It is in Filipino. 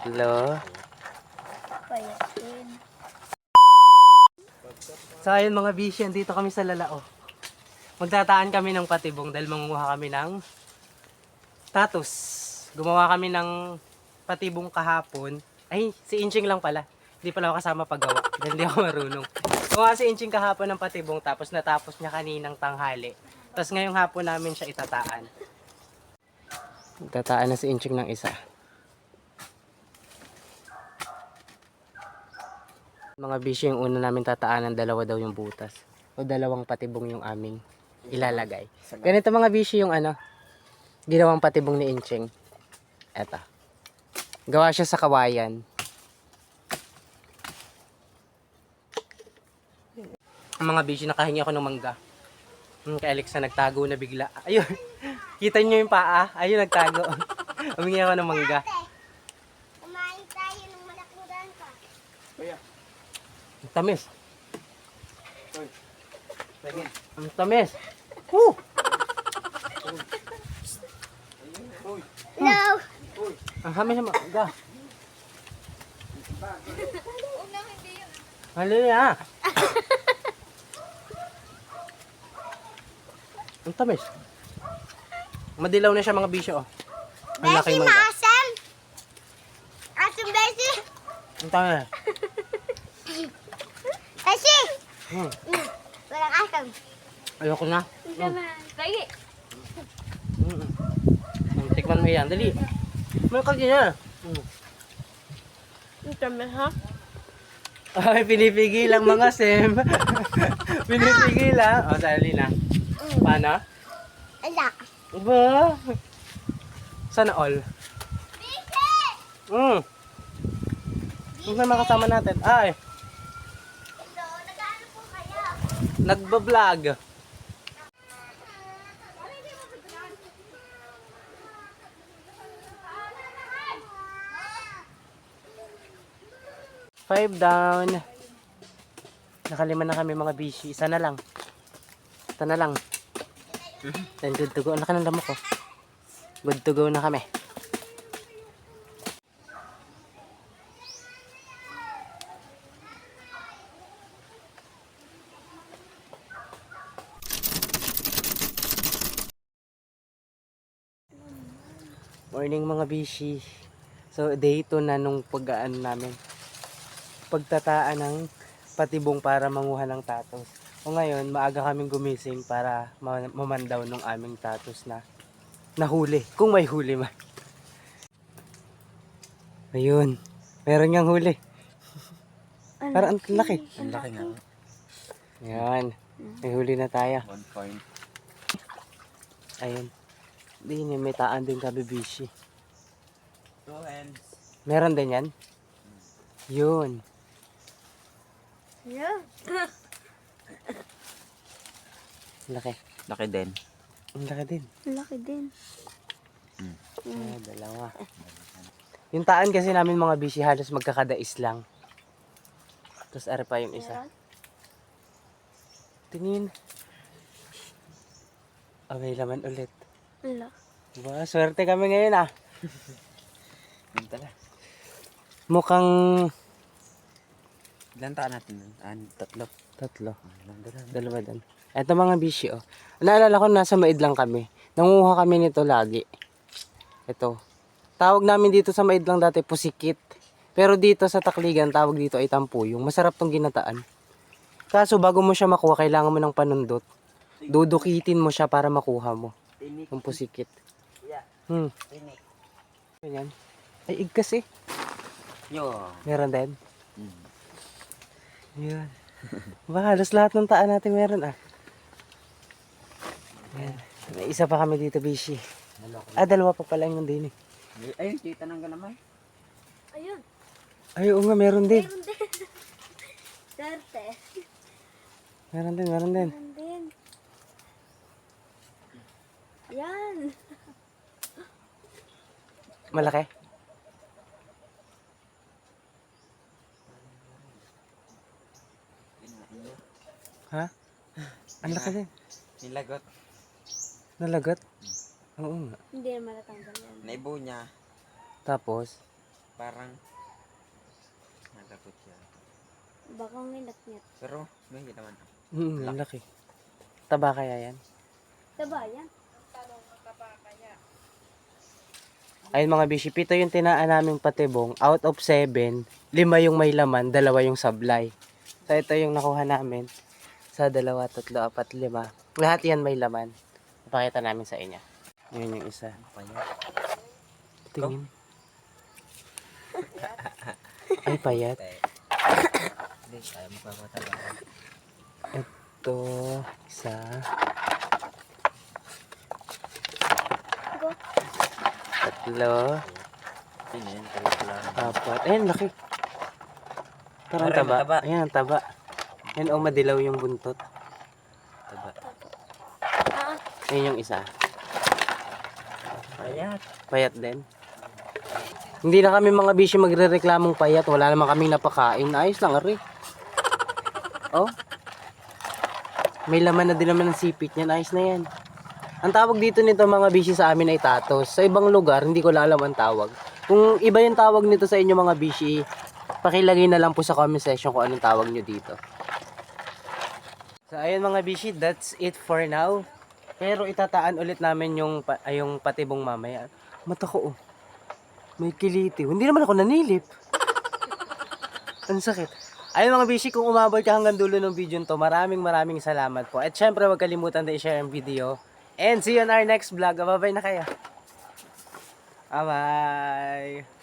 Hello. Payatin. So ayun mga bisyan, dito kami sa Lalao. Magtataan kami ng patibong dahil mangunguha kami ng tatus. Gumawa kami ng patibong kahapon. Ay, si Inching lang pala. Hindi pala ako kasama paggawa dahil hindi ako marunong. Gumawa si Inching kahapon ng patibong tapos natapos niya kaninang tanghali. Tapos ngayong hapon namin siya itataan. Tataan na si Inching ng isa. Mga bisyo, yung una namin tataanan, dalawa daw yung butas. O dalawang patibong yung aming ilalagay. Ganito mga bisyo yung ginawang patibong ni Inching. Eto. Gawa siya sa kawayan. Mga bisyo, nakahingi ako ng mangga. Kay Alexa nagtago na bigla. Ayun. Kita niyo yung paa? Ayun, nagtago. Humingi ako ng mangga. Kumain tayo ng malaking ka. Kuya. Ang tamis. Uy. Lagi. Ang tamis. Woo! Uy. No. Uy. Ang tamis na mangga. Huwag na hindi yun. Halila. Ang tamis. Madilaw na siya mga bisyo. Ang Besi, laking mangga. maasam. Asam, Besi. Ang tamis. Besi. Hmm. Walang asam. Ayoko na. Lagi. Tikman mo yan. Dali. May kagin na. Ang dami, ha? Ay, pinipigilang mga sim. Pinipigilang. O, dali na. Paano? Ala. Ba? Sana all. Besi! Huwag na makasama natin. Ay, Hello, nag-ano po kayo? nagbablog. Five down. Nakalima na kami mga bishi. Isa na lang. Ito na lang. Then good to go. Ang laki ng lamok ko. Good to go na kami. Morning mga bishi. So day 2 na nung pag-aan namin. Pagtataan ng patibong para manguha ng tatos. O ngayon, maaga kaming gumising para mamandaw ng aming tatos na nahuli. Kung may huli man. Ayun. Meron niyang huli. Parang ang laki. Ang laki nga. Ayan. May huli na tayo. 1 point. Ayun. Hindi, may taan din ka, bibishi. 2 hands. Meron din yan? Yun. Hello. Laki. Laki din. Ang laki din. Laki din. Dalawa. Yung taan kasi namin mga bishi halos magkakadais lang. Tapos are pa yung isa. Tingin. May laman ulit. Ala. Diba? Swerte kami ngayon Yan tala. Mukhang Ilan taan natin? 3. tatlo. Dala. Dalawa din. Eto mga bishi Naalala ko nasa Maid lang kami. Nanguha kami nito lagi. Ito. Tawag namin dito sa Maid lang dati pusikit. Pero dito sa Takligan tawag dito ay tampuyong. Masarap tong ginataan. Kaso bago mo siya makuha kailangan mo ng panundot. Dudukitin mo siya para makuha mo. Yung pusikit. Ganyan. Ay igkas Yo. Meron din. Yan. Ba, halos lahat ng taan natin meron Yan. May isa pa kami dito, Bishi. Dalawa pa pala yung din Ay, kita nang ganamay. Ayun. Ay, oo nga, meron din. Meron din. Swerte. Meron din, meron din. Meron din. Yan. Malaki? Ha? Ang laki din. Nilagot. Nalagot? Oo nga. Hindi na matatanggal yan. Naibo niya. Tapos, parang nalabot siya. Baka may laknyat. Pero may naman. Ang laki. Taba kaya yan? Taba yan. Ayun mga bishi, 7 yung tinaan naming patibong. Out of 7, 5 yung may laman, 2 yung sablay. So ito yung nakuha namin. Sa 2, 3, 4, 5. Lahat yan may laman. Ipakita namin sa inyo. Yun yung isa. Payat. Tingin. Ay, payat. Hindi, tayo magpapataba. Ito, isa. Tatlo. Yun yun, tayo lang. 4. Ayun, laki. Parang Aray, taba. mataba. Ayan, taba. Ayan, oh, madilaw yung buntot. Taba. Ayun yung isa. Payat. Payat din. Hindi na kami mga bishi magre-reklamong payat. Wala naman kaming napakain. Ayos lang, ari. Oh. May laman na din naman ng sipit niyan. Ayos na yan. Ang tawag dito nito mga bishi sa amin ay tatos. Sa ibang lugar, hindi ko alam ang tawag. Kung iba yung tawag nito sa inyo mga bishi, pakilagay na lang po sa comment section kung anong tawag nyo dito. So ayun mga bishi, that's it for now. Pero itataan ulit namin yung patibong mamaya. Mata ko oh. May kiliti. Hindi naman ako nanilip. Ang sakit. Ayun mga bishi, kung umabot ka hanggang dulo ng video to, maraming salamat po. At syempre, huwag kalimutan na i-share ang video. And see you on our next vlog. Bye-bye na kayo. Bye-bye.